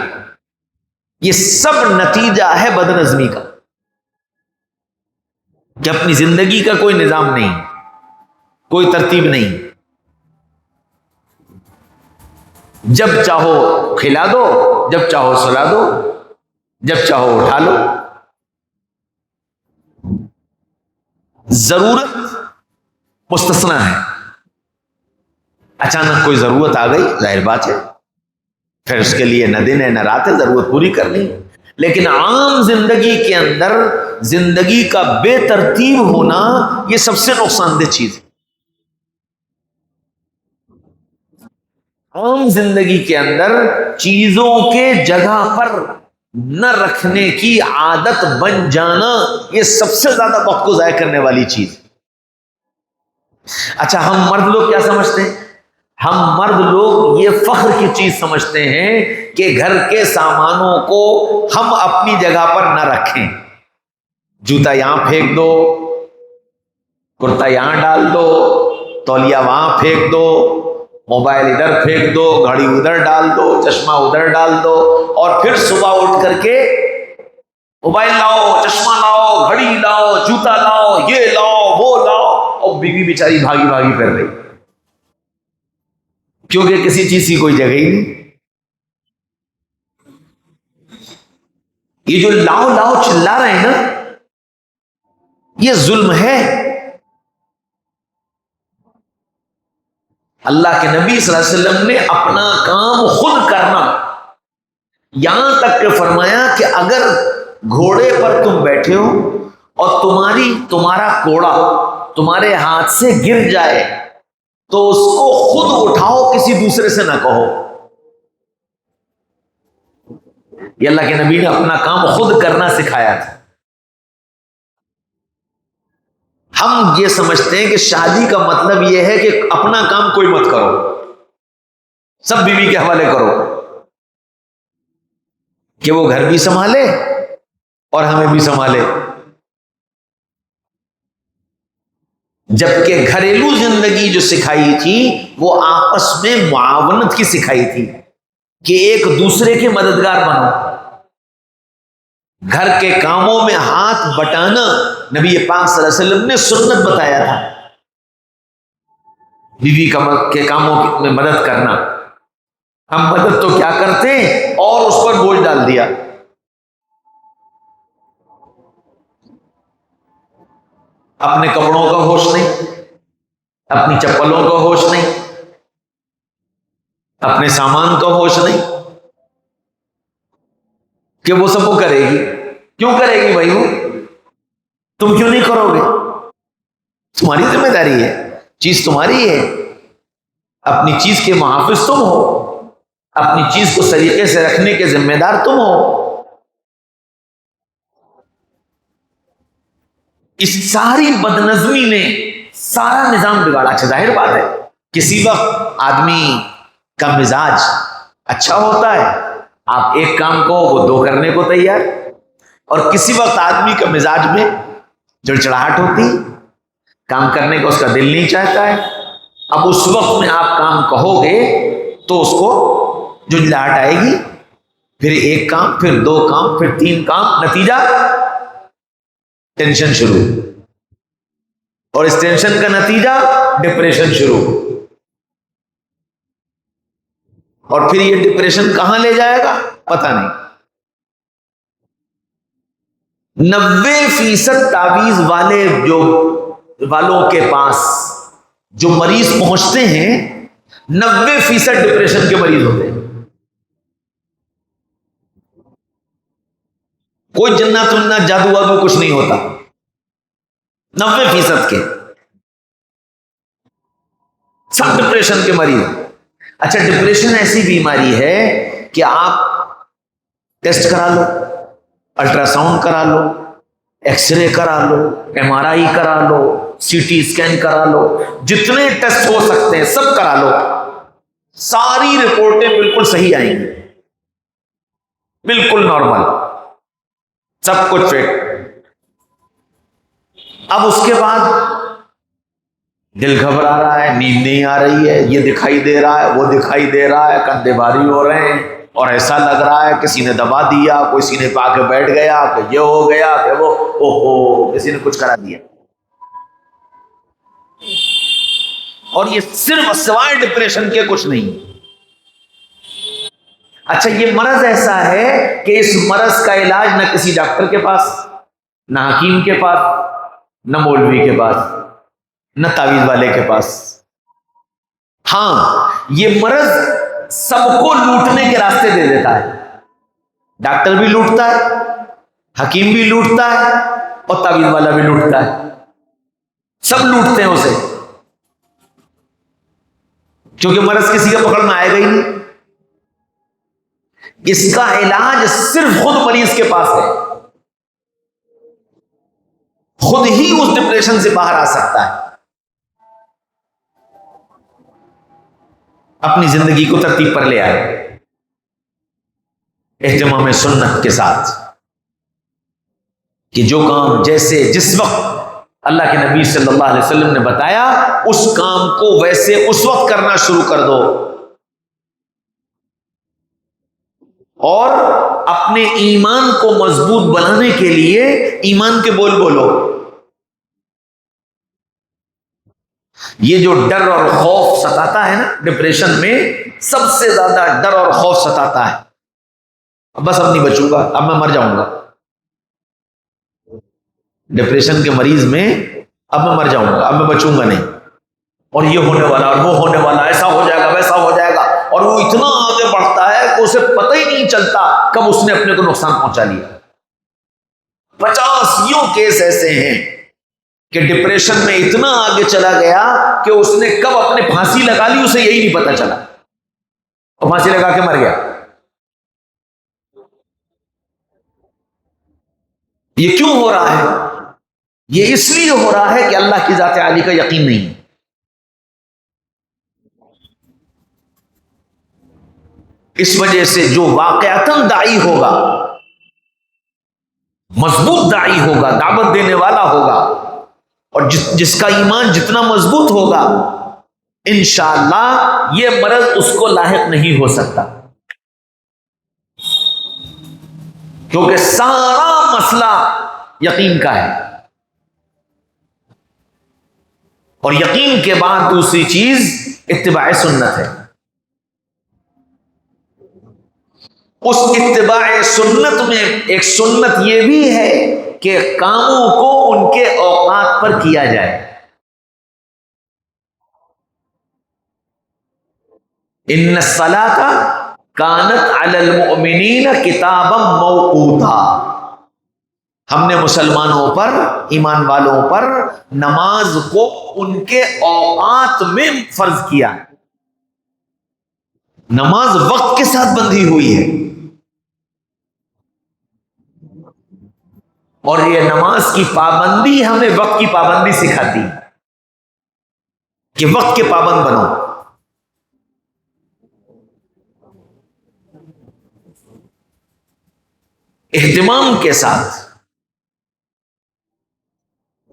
یہ سب نتیجہ ہے بدنظمی کا، کہ اپنی زندگی کا کوئی نظام نہیں، کوئی ترتیب نہیں۔ جب چاہو کھلا دو، جب چاہو سلا دو، جب چاہو اٹھا لو۔ ضرورت مستثنا ہے، اچانک کوئی ضرورت آ گئی، ظاہر بات ہے پھر اس کے لیے نہ دن ہے نہ رات ہے، ضرورت پوری کرنی۔ لیکن عام زندگی کے اندر زندگی کا بے ترتیب ہونا یہ سب سے نقصان دہ چیز ہے۔ عام زندگی کے اندر چیزوں کے جگہ پر نہ رکھنے کی عادت بن جانا یہ سب سے زیادہ وقت کو ضائع کرنے والی چیز۔ اچھا ہم مرد لوگ کیا سمجھتے ہیں؟ ہم مرد لوگ یہ فخر کی چیز سمجھتے ہیں کہ گھر کے سامانوں کو ہم اپنی جگہ پر نہ رکھیں. جوتا یہاں پھینک دو، کرتا یہاں ڈال دو، تولیہ وہاں پھینک دو، موبائل ادھر پھینک دو، گھڑی ادھر ڈال دو، چشمہ ادھر ڈال دو، اور پھر صبح اٹھ کر کے موبائل لاؤ، چشمہ لاؤ، گھڑی لاؤ، جوتا لاؤ، یہ لاؤ وہ لاؤ، اور بیوی بیچاری بھاگی بھاگی کر رہی، کیونکہ کسی چیز کی کوئی جگہ ہی نہیں. یہ جو لاؤ لاؤ چلا رہے ہیں نا، یہ ظلم ہے. اللہ کے نبی صلی اللہ علیہ وسلم نے اپنا کام خود کرنا، یہاں تک کہ فرمایا کہ اگر گھوڑے پر تم بیٹھے ہو اور تمہارا کوڑا تمہارے ہاتھ سے گر جائے تو اس کو خود اٹھاؤ، کسی دوسرے سے نہ کہو. یہ اللہ کے نبی نے اپنا کام خود کرنا سکھایا تھا. ہم یہ سمجھتے ہیں کہ شادی کا مطلب یہ ہے کہ اپنا کام کوئی مت کرو، سب بیوی کے حوالے کرو کہ وہ گھر بھی سنبھالے اور ہمیں بھی سنبھالے. جبکہ گھریلو زندگی جو سکھائی تھی وہ آپس میں معاونت کی سکھائی تھی کہ ایک دوسرے کے مددگار بنو. گھر کے کاموں میں ہاتھ بٹانا نبی پاک صلی اللہ علیہ وسلم نے سنت بتایا تھا. بیوی کے کاموں میں مدد کرنا، ہم مدد تو کیا کرتے اور اس پر بوجھ ڈال دیا. اپنے کپڑوں کا ہوش نہیں، اپنی چپلوں کا ہوش نہیں، اپنے سامان کا ہوش نہیں کہ وہ سب وہ کرے گی. کیوں کرے گی بھائی؟ وہ تم کیوں نہیں کرو گے؟ تمہاری ذمہ داری ہے، چیز تمہاری ہے، اپنی چیز کے محافظ تم ہو، اپنی چیز کو سلیقے سے رکھنے کے ذمہ دار تم ہو. اس ساری بدنظمی نے سارا نظام بگاڑا. اچھا ظاہر بات ہے کسی وقت آدمی کا مزاج اچھا ہوتا ہے، آپ ایک کام کو وہ دو کرنے کو تیار، اور کسی وقت آدمی کا مزاج میں چڑچڑاہٹ ہوتی، کام کرنے کا اس کا دل نہیں چاہتا ہے. اب اس وقت میں آپ کام کہو گے تو اس کو جھنجھلاہٹ آئے گی، پھر ایک کام، پھر دو کام، پھر تین کام، نتیجہ ٹینشن شروع، اور اس ٹینشن کا نتیجہ ڈپریشن شروع، اور پھر یہ ڈپریشن کہاں لے جائے گا پتہ نہیں. 90% تعویذ والوں کے پاس جو مریض پہنچتے ہیں 90% ڈپریشن کے مریض ہوتے ہیں. کوئی جنات النات جادو وادو کچھ نہیں ہوتا، 90% کے سب ڈپریشن کے مریض. اچھا ڈپریشن ایسی بیماری ہے کہ آپ ٹیسٹ کرا لو، الٹرا ساؤنڈ کرا لو، ایکس رے کرا لو، ایم آر آئی کرا لو، سی ٹی اسکین کرا لو، جتنے ٹیسٹ ہو سکتے ہیں سب کرا لو، ساری رپورٹیں بالکل صحیح آئیں گی، بالکل نارمل، سب کچھ فٹ. اب اس کے بعد دل گھبرا رہا ہے، نیند نہیں آ رہی ہے، یہ دکھائی دے رہا ہے، وہ دکھائی دے رہا ہے، کندھے بھاری ہو رہے ہیں، اور ایسا لگ رہا ہے کسی نے دبا دیا، کوئی سینے پہ آ کے بیٹھ گیا، کہ یہ ہو گیا، کہ وہ اوہو کسی نے کچھ کرا دیا. اور یہ صرف سوائے ڈپریشن کے کچھ نہیں. اچھا یہ مرض ایسا ہے کہ اس مرض کا علاج نہ کسی ڈاکٹر کے پاس، نہ حکیم کے پاس، نہ مولوی کے پاس، نہ تعویذ والے کے پاس. ہاں یہ مرض سب کو لوٹنے کے راستے دے دیتا ہے. ڈاکٹر بھی لوٹتا ہے، حکیم بھی لوٹتا ہے، اور تعویذ والا بھی لوٹتا ہے، سب لوٹتے ہیں اسے، کیونکہ مرض کسی کا پکڑ میں آئے گا ہی نہیں. اس کا علاج صرف خود مریض کے پاس ہے، خود ہی اس ڈپریشن سے باہر آ سکتا ہے. اپنی زندگی کو ترتیب پر لے آئے اہتمام سنت کے ساتھ، کہ جو کام جیسے جس وقت اللہ کے نبی صلی اللہ علیہ وسلم نے بتایا اس کام کو ویسے اس وقت کرنا شروع کر دو، اور اپنے ایمان کو مضبوط بنانے کے لیے ایمان کے بول بولو۔ یہ جو ڈر اور خوف ستاتا ہے نا، ڈپریشن میں سب سے زیادہ ڈر اور خوف ستاتا ہے، بس اب نہیں بچوں گا، اب میں مر جاؤں گا۔ ڈپریشن کے مریض میں اب میں مر جاؤں گا، اب میں بچوں گا نہیں، اور یہ ہونے والا اور وہ ہونے والا، ایسا ہو جائے گا ویسا ہو جائے گا، اور وہ اتنا آگے بڑھتا ہے کہ اسے پتہ ہی نہیں چلتا کب اس نے اپنے کو نقصان پہنچا لیا۔ 50 کیس ایسے ہیں کہ ڈپریشن میں اتنا آگے چلا گیا کہ اس نے کب اپنے پھانسی لگا لی اسے یہی نہیں پتا چلا، اور پھانسی لگا کے مر گیا۔ یہ کیوں ہو رہا ہے؟ یہ اس لیے ہو رہا ہے کہ اللہ کی ذات عالی کا یقین نہیں ہے۔ اس وجہ سے جو واقعتاً داعی ہوگا، مضبوط داعی ہوگا، دعوت دینے والا ہوگا، اور جس کا ایمان جتنا مضبوط ہوگا، انشاءاللہ یہ مرض اس کو لاحق نہیں ہو سکتا، کیونکہ سارا مسئلہ یقین کا ہے، اور یقین کے بعد دوسری چیز اتباع سنت ہے۔ اس اتباع سنت میں ایک سنت یہ بھی ہے کہ کاموں کو ان کے اوقات پر کیا جائے۔ ان الصلاۃ کانت علی المؤمنین کتابا موقوتا، ہم نے مسلمانوں پر، ایمان والوں پر نماز کو ان کے اوقات میں فرض کیا ہے۔ نماز وقت کے ساتھ بندھی ہوئی ہے، اور یہ نماز کی پابندی ہمیں وقت کی پابندی سکھاتی ہے کہ وقت کے پابند بنو۔ اہتمام کے ساتھ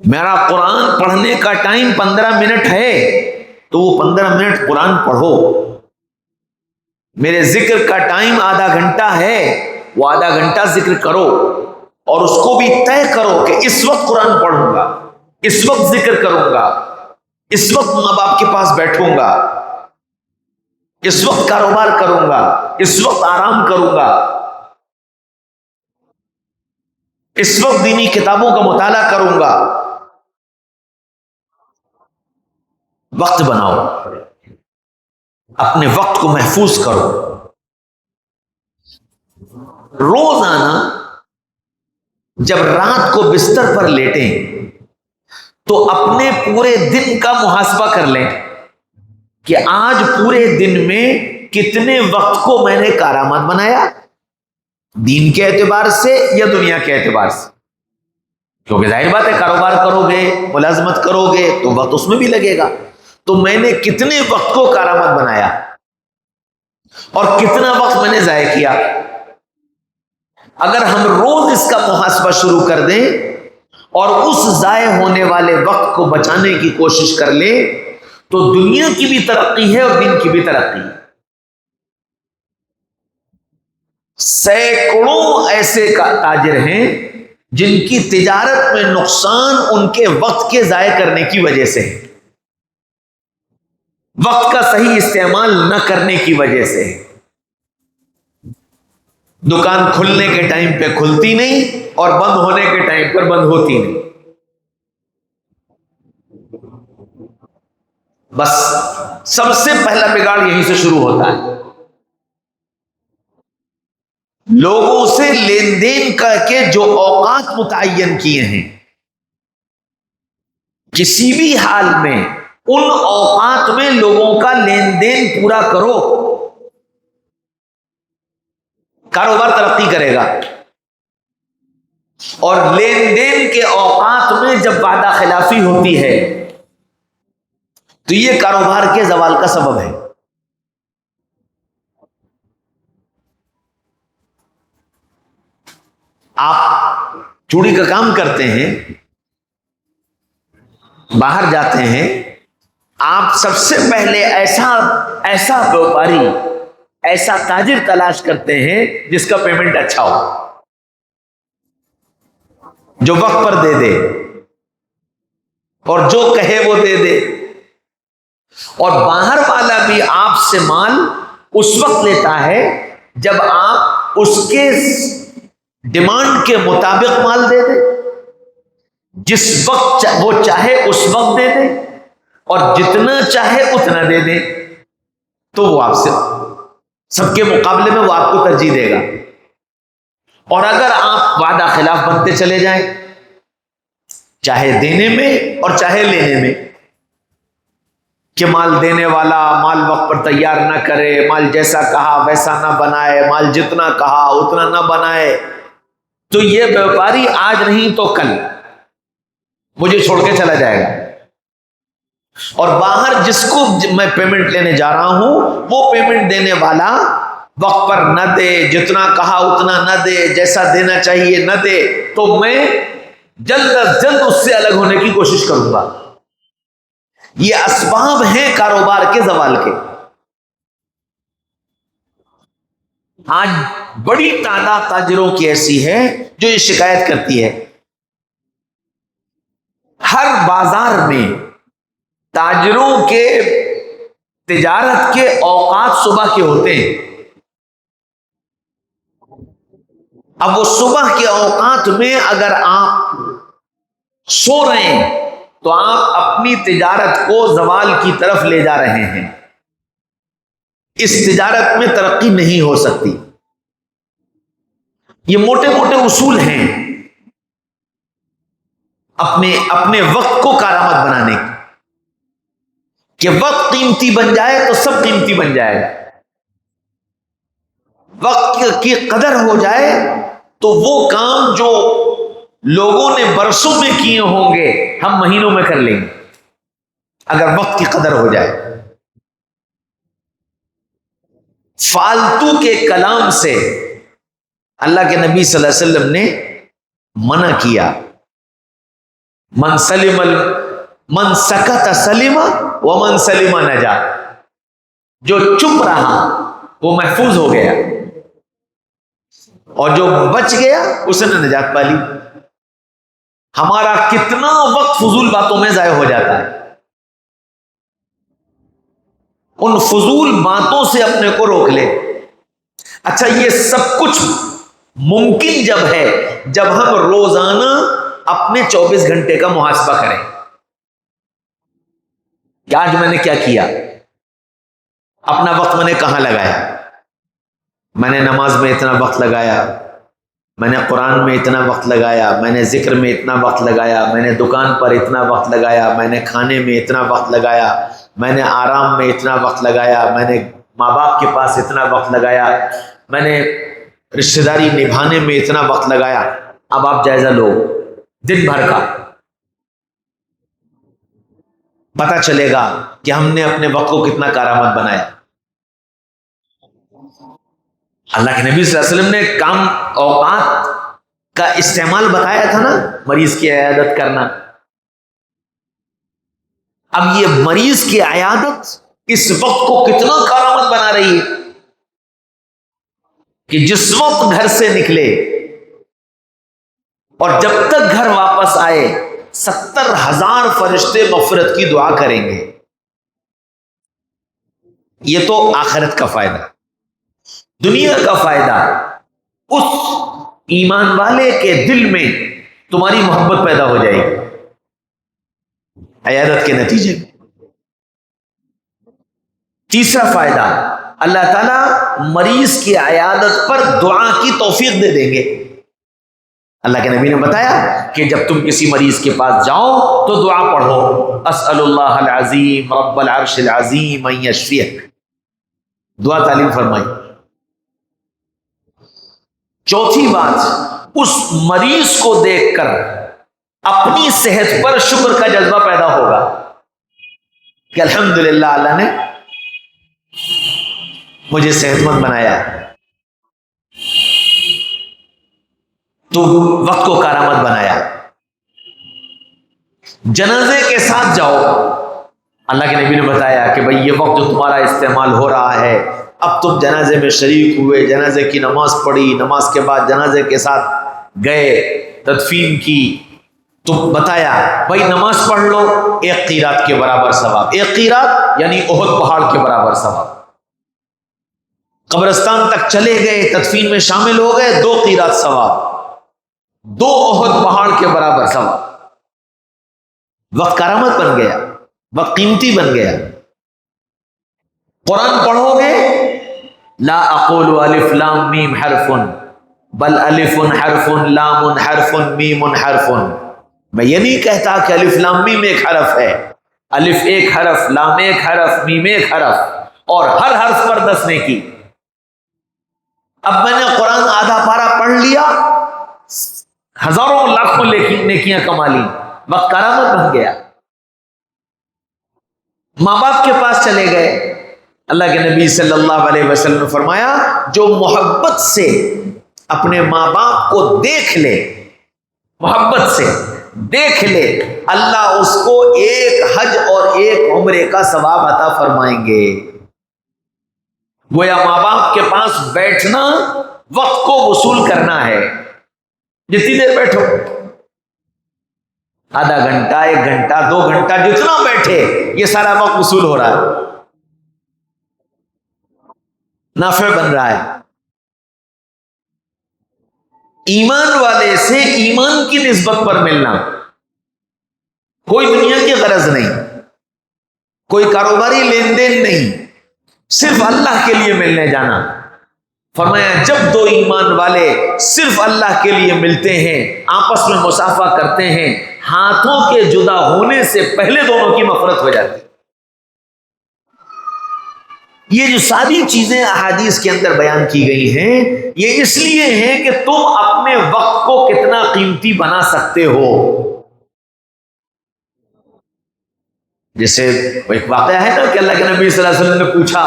میرا قرآن پڑھنے کا ٹائم 15 منٹ ہے تو وہ 15 منٹ قرآن پڑھو، میرے ذکر کا ٹائم آدھا گھنٹہ ہے وہ آدھا گھنٹہ ذکر کرو، اور اس کو بھی طے کرو کہ اس وقت قرآن پڑھوں گا، اس وقت ذکر کروں گا، اس وقت ماں باپ کے پاس بیٹھوں گا، اس وقت کاروبار کروں گا، اس وقت آرام کروں گا، اس وقت دینی کتابوں کا مطالعہ کروں گا۔ وقت بناؤ، اپنے وقت کو محفوظ کرو۔ روزانہ جب رات کو بستر پر لیٹیں تو اپنے پورے دن کا محاسبہ کر لیں کہ آج پورے دن میں کتنے وقت کو میں نے کارآمد بنایا، دین کے اعتبار سے یا دنیا کے اعتبار سے، کیونکہ ظاہر بات ہے کاروبار کرو گے، ملازمت کرو گے تو وقت اس میں بھی لگے گا، تو میں نے کتنے وقت کو کارآمد بنایا اور کتنا وقت میں نے ضائع کیا۔ اگر ہم روز اس کا محاسبہ شروع کر دیں اور اس ضائع ہونے والے وقت کو بچانے کی کوشش کر لیں تو دنیا کی بھی ترقی ہے اور دین کی بھی ترقی ہے۔ سینکڑوں ایسے تاجر ہیں جن کی تجارت میں نقصان ان کے وقت کے ضائع کرنے کی وجہ سے ہے، وقت کا صحیح استعمال نہ کرنے کی وجہ سے۔ دکان کھلنے کے ٹائم پہ کھلتی نہیں اور بند ہونے کے ٹائم پر بند ہوتی نہیں، بس سب سے پہلا بگاڑ یہیں سے شروع ہوتا ہے۔ لوگوں سے لین دین کر کے جو اوقات متعین کیے ہیں، کسی بھی حال میں ان اوقات میں لوگوں کا لین دین پورا کرو، کاروبار ترقی کرے گا۔ اور لین دین کے اوقات میں جب وعدہ خلافی ہوتی ہے تو یہ کاروبار کے زوال کا سبب ہے۔ آپ چوڑی کا کام کرتے ہیں، باہر جاتے ہیں، آپ سب سے پہلے ایسا ویوپاری، ایسا تاجر تلاش کرتے ہیں جس کا پیمنٹ اچھا ہو، جو وقت پر دے دے اور جو کہے وہ دے دے. اور باہر والا بھی آپ سے مال اس وقت لیتا ہے جب آپ اس کے ڈیمانڈ کے مطابق مال دے دیں، جس وقت وہ چاہے اس وقت دے دیں اور جتنا چاہے اتنا دے دیں، تو وہ آپ سے سب کے مقابلے میں وہ آپ کو ترجیح دے گا. اور اگر آپ وعدہ خلاف بنتے چلے جائیں، چاہے دینے میں اور چاہے لینے میں، کہ مال دینے والا مال وقت پر تیار نہ کرے، مال جیسا کہا ویسا نہ بنائے، مال جتنا کہا اتنا نہ بنائے، تو یہ ویوپاری آج نہیں تو کل مجھے چھوڑ کے چلا جائے گا. اور باہر جس کو میں پیمنٹ لینے جا رہا ہوں، وہ پیمنٹ دینے والا وقت پر نہ دے، جتنا کہا اتنا نہ دے، جیسا دینا چاہیے نہ دے، تو میں جلد از جلد اس سے الگ ہونے کی کوشش کروں گا. یہ اسباب ہیں کاروبار کے زوال کے. آج بڑی تعداد تاجروں کی ایسی ہے جو یہ شکایت کرتی ہے. ہر بازار میں تاجروں کے تجارت کے اوقات صبح کے ہوتے ہیں. اب وہ صبح کے اوقات میں اگر آپ سو رہے ہیں تو آپ اپنی تجارت کو زوال کی طرف لے جا رہے ہیں. اس تجارت میں ترقی نہیں ہو سکتی. یہ موٹے موٹے اصول ہیں اپنے وقت کو کارآمد بنانے کی، کہ وقت قیمتی بن جائے تو سب قیمتی بن جائے گا. وقت کی قدر ہو جائے تو وہ کام جو لوگوں نے برسوں میں کیے ہوں گے ہم مہینوں میں کر لیں گے، اگر وقت کی قدر ہو جائے. فالتو کے کلام سے اللہ کے نبی صلی اللہ علیہ وسلم نے منع کیا. من سکت سلم ومن سلم نجا. جو چپ رہا وہ محفوظ ہو گیا، اور جو بچ گیا اس نے نجات پا لی. ہمارا کتنا وقت فضول باتوں میں ضائع ہو جاتا ہے. ان فضول باتوں سے اپنے کو روک لے. اچھا، یہ سب کچھ ممکن جب ہے جب ہم روزانہ اپنے 24 گھنٹے کا محاسبہ کریں کہ آج میں نے کیا کیا، اپنا وقت میں نے کہاں لگایا. میں نے نماز میں اتنا وقت لگایا، میں نے قرآن میں اتنا وقت لگایا، میں نے ذکر میں اتنا وقت لگایا، میں نے دکان پر اتنا وقت لگایا، میں نے کھانے میں اتنا وقت لگایا، میں نے آرام میں اتنا وقت لگایا، میں نے ماں باپ کے پاس اتنا وقت لگایا، میں نے رشتہ داری نبھانے میں اتنا وقت لگایا. اب آپ جائزہ لو دن بھر کا، پتہ چلے گا کہ ہم نے اپنے وقت کو کتنا کارآمد بنایا. اللہ کے نبی صلی اللہ علیہ وسلم نے کام اوقات کا استعمال بتایا تھا نا، مریض کی عیادت کرنا. اب یہ مریض کی عیادت اس وقت کو کتنا کارآمد بنا رہی ہے کہ جس وقت گھر سے نکلے اور جب تک گھر واپس آئے 70,000 فرشتے مغفرت کی دعا کریں گے. یہ تو آخرت کا فائدہ. دنیا کا فائدہ، اس ایمان والے کے دل میں تمہاری محبت پیدا ہو جائے گی عیادت کے نتیجے میں. تیسرا فائدہ، اللہ تعالیٰ مریض کی عیادت پر دعا کی توفیق دے دیں گے. اللہ کے نبی نے بتایا کہ جب تم کسی مریض کے پاس جاؤ تو دعا پڑھو، اسأل اللہ العظیم رب العرش العظیم ان یشفیک. دعا تعلیم فرمائی. چوتھی بات، اس مریض کو دیکھ کر اپنی صحت پر شکر کا جذبہ پیدا ہوگا کہ الحمدللہ اللہ نے مجھے صحت مند بنایا. تو وقت کو کارآمد بنایا. جنازے کے ساتھ جاؤ. اللہ کے نبی نے بتایا کہ بھئی یہ وقت جو تمہارا استعمال ہو رہا ہے، اب تم جنازے میں شریک ہوئے، جنازے کی نماز پڑھی، نماز کے بعد جنازے کے ساتھ گئے، تدفین کی، تو بتایا بھئی نماز پڑھ لو، 1 قیرات کے برابر ثواب. 1 قیرات یعنی احد پہاڑ کے برابر ثواب. قبرستان تک چلے گئے، تدفین میں شامل ہو گئے، 2 قیرات ثواب، 2 احد پہاڑ کے برابر ثواب. وقت کرامت بن گیا، وقت قیمتی بن گیا. قرآن پڑھو گے، لا اقول الف لام میم حرف بل الف حرف لام حرف میم حرف. میں یہ نہیں کہتا کہ الف لام میم ایک حرف ہے. الف ایک حرف، لام ایک حرف، میم ایک حرف، اور ہر حرف پر 10 نیکی. اب میں نے قرآن آدھا پارا پڑھ لیا، ہزاروں لاکھوں نیکیاں کما لی، وقت کرامت بن گیا. ماں باپ کے پاس چلے گئے. اللہ کے نبی صلی اللہ علیہ وسلم نے فرمایا جو محبت سے اپنے ماں باپ کو دیکھ لے، محبت سے دیکھ لے، اللہ اس کو 1 حج اور 1 عمرے کا ثواب عطا فرمائیں گے. گویا ماں باپ کے پاس بیٹھنا وقت کو وصول کرنا ہے. جتنی دیر بیٹھو، آدھا گھنٹہ، 1 گھنٹہ، 2 گھنٹہ، جتنا بیٹھے یہ سارا وقت وصول ہو رہا ہے، نافع بن رہا ہے. ایمان والے سے ایمان کی نسبت پر ملنا، کوئی دنیا کی غرض نہیں، کوئی کاروباری لین دین نہیں، صرف اللہ کے لیے ملنے جانا. فرمایا جب 2 ایمان والے صرف اللہ کے لیے ملتے ہیں، آپس میں مصافحہ کرتے ہیں، ہاتھوں کے جدا ہونے سے پہلے دونوں کی مغفرت ہو جاتی. یہ جو ساری چیزیں احادیث کے اندر بیان کی گئی ہیں، یہ اس لیے ہیں کہ تم اپنے وقت کو کتنا قیمتی بنا سکتے ہو. جیسے ایک واقعہ ہے نا کہ اللہ کے نبی صلی اللہ علیہ وسلم نے پوچھا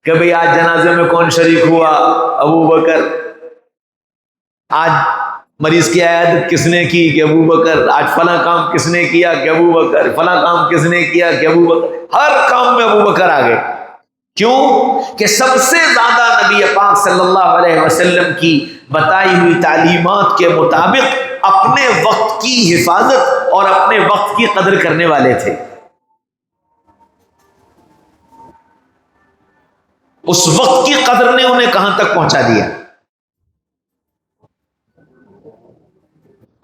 کہ بھئی آج جنازے میں کون شریک ہوا؟ ابو بکر. آج مریض کی عیادت کس نے کی؟ کہ ابو بکر. آج فلاں کام کس نے کیا؟ کہ ابو بکر. فلاں کام کس نے کیا؟ کہ ابو بکر. ہر کام میں ابو بکر آ گئے. کیوں؟ کہ سب سے زیادہ نبی پاک صلی اللہ علیہ وسلم کی بتائی ہوئی تعلیمات کے مطابق اپنے وقت کی حفاظت اور اپنے وقت کی قدر کرنے والے تھے. اس وقت کی قدر نے انہیں کہاں تک پہنچا دیا.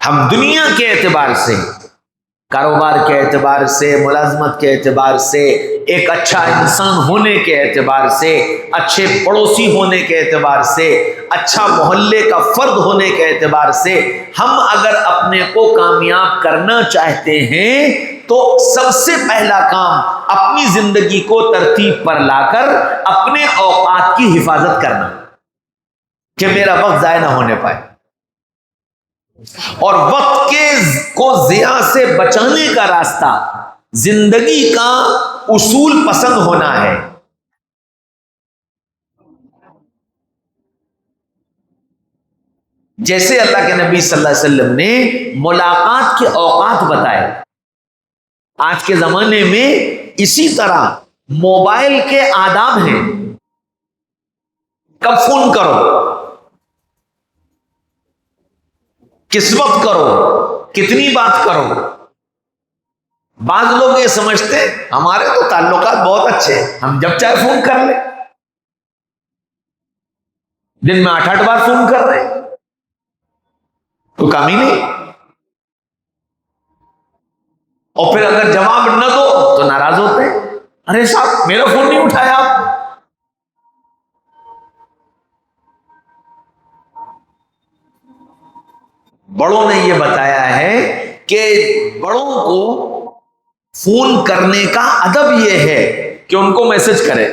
ہم دنیا کے اعتبار سے، کاروبار کے اعتبار سے، ملازمت کے اعتبار سے، ایک اچھا انسان ہونے کے اعتبار سے، اچھے پڑوسی ہونے کے اعتبار سے، اچھا محلے کا فرد ہونے کے اعتبار سے، ہم اگر اپنے کو کامیاب کرنا چاہتے ہیں تو سب سے پہلا کام اپنی زندگی کو ترتیب پر لا کر اپنے اوقات کی حفاظت کرنا کہ میرا وقت ضائع نہ ہونے پائے. اور وقت کو ضیاع سے بچانے کا راستہ زندگی کا اصول پسند ہونا ہے. جیسے اللہ کے نبی صلی اللہ علیہ وسلم نے ملاقات کے اوقات بتائے. آج کے زمانے میں اسی طرح موبائل کے آداب ہیں. کب فون کرو، کس وقت کرو، کتنی بات کرو. بعض لوگ یہ سمجھتے ہمارے تو تعلقات بہت اچھے ہیں، ہم جب چاہے فون کر لیں. دن میں 8 بار فون کر رہے ہیں، تو کام ہی نہیں. اور پھر اگر جواب نہ دو تو ناراض ہوتے ہیں، ارے صاحب میرا فون نہیں اٹھایا آپ. بڑوں نے یہ بتایا ہے کہ بڑوں کو فون کرنے کا ادب یہ ہے کہ ان کو میسج کرے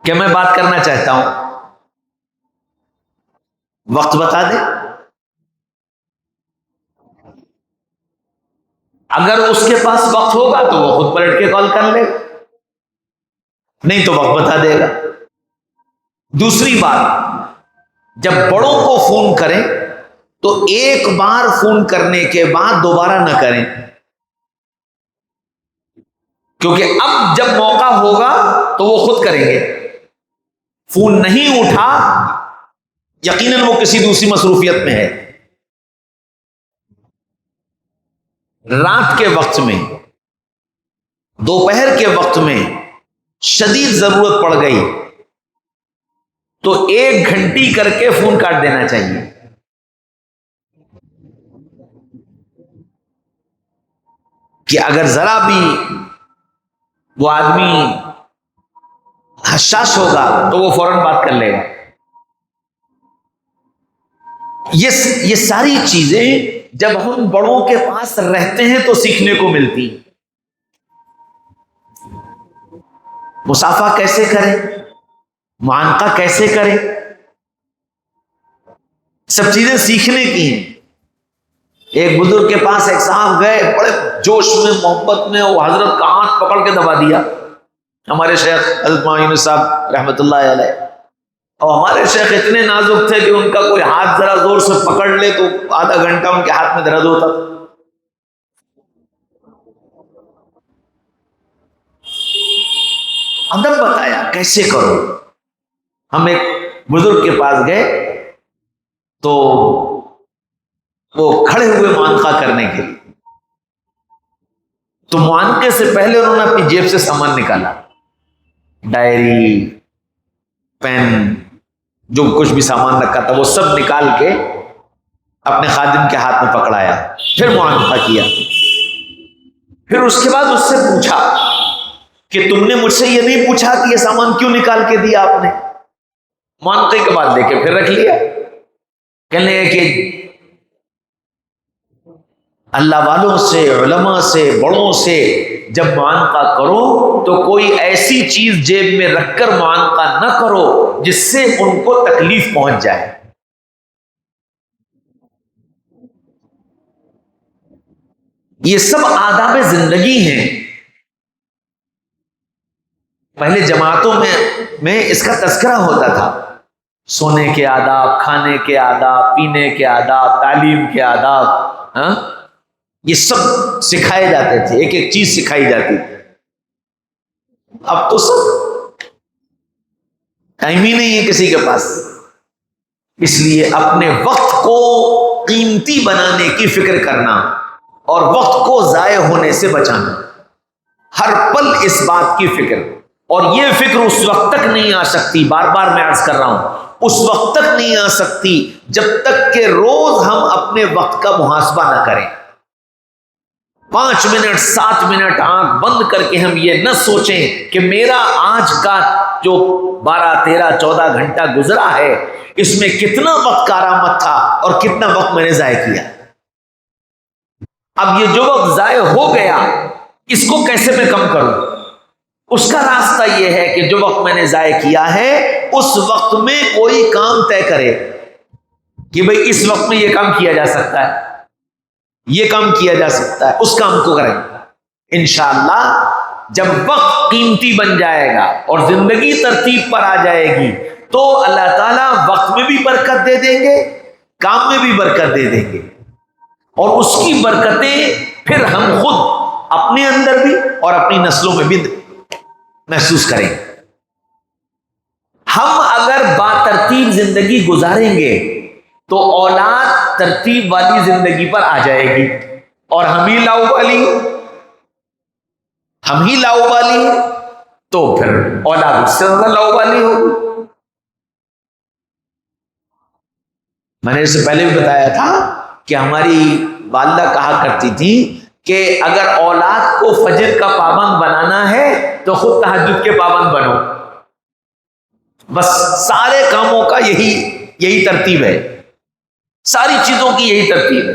کہ میں بات کرنا چاہتا ہوں، وقت بتا دے. اگر اس کے پاس وقت ہوگا تو وہ خود پلٹ کے کال کر لے، نہیں تو وقت بتا دے گا. دوسری بات، جب بڑوں کو فون کریں تو ایک بار فون کرنے کے بعد دوبارہ نہ کریں، کیونکہ اب جب موقع ہوگا تو وہ خود کریں گے. فون نہیں اٹھا، یقیناً وہ کسی دوسری مصروفیت میں ہے. رات کے وقت میں، دوپہر کے وقت میں شدید ضرورت پڑ گئی تو 1 گھنٹی کر کے فون کاٹ دینا چاہیے. کہ اگر ذرا بھی وہ آدمی حساس ہوگا تو وہ فوراً بات کر لے گا. یہ ساری چیزیں جب ہم بڑوں کے پاس رہتے ہیں تو سیکھنے کو ملتی. مصافحہ کیسے کریں، معانقہ کیسے کریں، سب چیزیں سیکھنے کی ہیں. ایک بزرگ کے پاس ایک صاحب گئے، بڑے جوش میں محبت میں، وہ حضرت کا ہاتھ پکڑ کے دبا دیا. ہمارے شیخ حضرت مولانا صاحب رحمۃ اللہ علیہ، اور ہمارے شیخ اتنے نازک تھے کہ ان کا کوئی ہاتھ ذرا زور سے پکڑ لے تو آدھا گھنٹہ ان کے ہاتھ میں درد ہوتا تھا. ادب بتایا کیسے کرو. ہم ایک بزرگ کے پاس گئے تو وہ کھڑے ہوئے معانقہ کرنے کے لیے، تو معانقے سے پہلے انہوں نے اپنی جیب سے سامان نکالا، ڈائری، پین، جو کچھ بھی سامان رکھا تھا وہ سب نکال کے اپنے خادم کے ہاتھ میں پکڑایا، پھر معانقہ کیا. پھر اس کے بعد اس سے پوچھا کہ تم نے مجھ سے یہ نہیں پوچھا کہ یہ سامان کیوں نکال کے دیا آپ نے؟ معانقے کے بعد لے کے پھر رکھ لیا. کہنے لگے کہ اللہ والوں سے، علماء سے، بڑوں سے جب معانقہ کرو تو کوئی ایسی چیز جیب میں رکھ کر معانقہ نہ کرو جس سے ان کو تکلیف پہنچ جائے. یہ سب آداب زندگی ہیں. پہلے جماعتوں میں اس کا تذکرہ ہوتا تھا، سونے کے آداب، کھانے کے آداب، پینے کے آداب، تعلیم کے آداب. ہاں، یہ سب سکھائے جاتے تھے، ایک ایک چیز سکھائی جاتی تھی. اب تو سب ٹائم ہی نہیں ہے کسی کے پاس. اس لیے اپنے وقت کو قیمتی بنانے کی فکر کرنا اور وقت کو ضائع ہونے سے بچانا، ہر پل اس بات کی فکر. اور یہ فکر اس وقت تک نہیں آ سکتی، بار بار میں عرض کر رہا ہوں، اس وقت تک نہیں آ سکتی جب تک کہ روز ہم اپنے وقت کا محاسبہ نہ کریں. 5 منٹ 7 منٹ آنکھ بند کر کے ہم یہ نہ سوچیں کہ میرا آج کا جو 12 13 14 گھنٹہ گزرا ہے اس میں کتنا وقت کارآمد تھا اور کتنا وقت میں نے ضائع کیا. اب یہ جو وقت ضائع ہو گیا اس کو کیسے میں کم کروں؟ اس کا راستہ یہ ہے کہ جو وقت میں نے ضائع کیا ہے اس وقت میں کوئی کام طے کرے کہ بھئی اس وقت میں یہ کام کیا جا سکتا ہے، یہ کام کیا جا سکتا ہے، اس کام کو کریں. انشاءاللہ جب وقت قیمتی بن جائے گا اور زندگی ترتیب پر آ جائے گی تو اللہ تعالیٰ وقت میں بھی برکت دے دیں گے، کام میں بھی برکت دے دیں گے، اور اس کی برکتیں پھر ہم خود اپنے اندر بھی اور اپنی نسلوں میں بھی محسوس کریں. ہم اگر با ترتیب زندگی گزاریں گے تو اولاد ترتیب والی زندگی پر آ جائے گی، اور ہم ہی لاؤبالی تو پھر اولاد اس سے زیادہ لاؤبالی ہوگی. میں نے اس سے پہلے بھی بتایا تھا کہ ہماری والدہ کہا کرتی تھی کہ اگر اولاد کو فجر کا پابند بنانا ہے تو خود تہجد کے پابند بنو. بس سارے کاموں کا یہی ترتیب ہے، ساری چیزوں کی یہی ترتیب ہے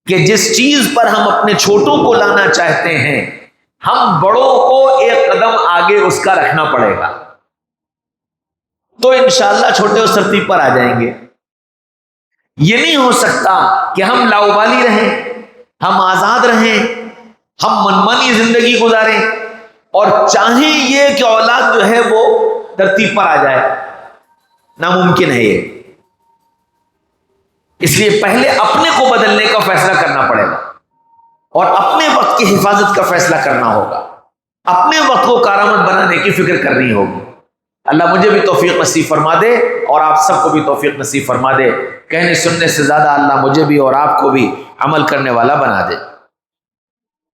کہ جس چیز پر ہم اپنے چھوٹوں کو لانا چاہتے ہیں ہم بڑوں کو ایک قدم آگے اس کا رکھنا پڑے گا، تو انشاءاللہ چھوٹے اس ترتیب پر آ جائیں گے. یہ نہیں ہو سکتا کہ ہم لاؤبالی رہیں، ہم آزاد رہیں، ہم منمانی زندگی گزاریں اور چاہیں یہ کہ اولاد جو ہے وہ ترتیب پر آ جائے. ناممکن ہے یہ. اس لیے پہلے اپنے کو بدلنے کا فیصلہ کرنا پڑے گا اور اپنے وقت کی حفاظت کا فیصلہ کرنا ہوگا، اپنے وقت کو کارآمد بنانے کی فکر کرنی ہوگی۔ اللہ مجھے بھی توفیق نصیب فرما دے اور آپ سب کو بھی توفیق نصیب فرما دے۔ کہنے سننے سے زیادہ اللہ مجھے بھی اور آپ کو بھی عمل کرنے والا بنا دے۔